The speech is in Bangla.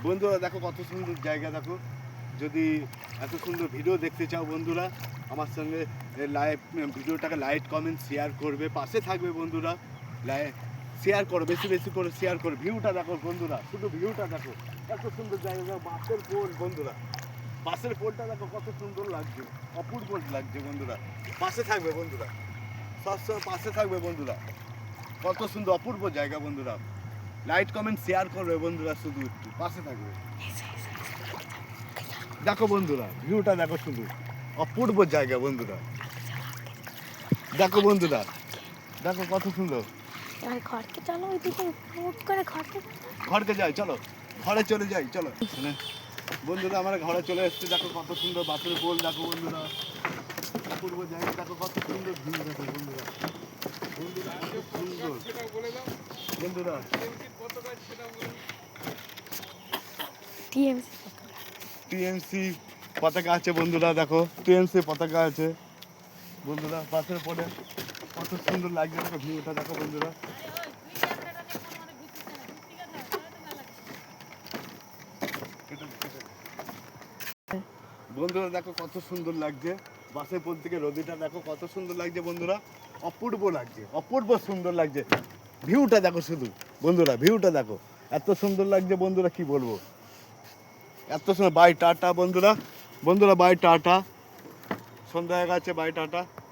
বন্ধুরা দেখো কত সুন্দর জায়গা দেখো। যদি এত সুন্দর ভিডিও দেখতে চাও বন্ধুরা, আমার সঙ্গে লাইভ ভিডিওটাকে লাইক কমেন্ট শেয়ার করবে, পাশে থাকবে বন্ধুরা। শেয়ার করো, বেশি বেশি করে শেয়ার করো। ভিউটা দেখো বন্ধুরা, শুধু ভিউটা দেখো, এত সুন্দর জায়গা। বাসের পোল বন্ধুরা, বাসের পোলটা দেখো কত সুন্দর লাগছে, অপূর্ব লাগছে বন্ধুরা। পাশে থাকবে বন্ধুরা, সবসময় পাশে থাকবে বন্ধুরা। কত সুন্দর অপূর্ব জায়গা বন্ধুরা। লাইক কমেন্ট শেয়ার করবে বন্ধুরা, শুধু একটু পাশে থাকবে। দেখো বন্ধুরা, ভিউটা দেখো, শুধু অপূর্ব জায়গা বন্ধুরা। দেখো বন্ধুরা, দেখো কত সুন্দর। এবার ঘরকে চলো, ওইদিকে মুখ করে ঘরকে ঘরকে যাই, চলো ঘরে চলে যাই, চলো। বন্ধুরা আমরা ঘরে চলে এসেছি। দেখো কত সুন্দর বাসের পোল, দেখো বন্ধুরা অপূর্ব জায়গা। দেখো কত সুন্দর ভিউ, দেখো বন্ধুরা। বন্ধুরা কত সুন্দর বন্ধুরা। টিএমসি টিএমসি পতাকা আছে বন্ধুরা, দেখো টিএমসি পতাকা আছে বন্ধুরা। বাসের পোলে কত সুন্দর লাগছে, দেখো ভিউটা দেখো বন্ধুরা। বন্ধুরা দেখো কত সুন্দর লাগছে বাসের পোল থেকে নদীটা দেখো কত সুন্দর লাগছে বন্ধুরা। অপূর্ব লাগছে, অপূর্ব সুন্দর লাগছে। ভিউটা দেখো শুধু বন্ধুরা, ভিউটা দেখো এত সুন্দর লাগছে বন্ধুরা, কি বলবো। এত সুন্দর। বাই টাটা বন্ধুরা, বন্ধুরা বাই টাটা। সন্ধ্যা হয়ে গেছে, বাই টাটা।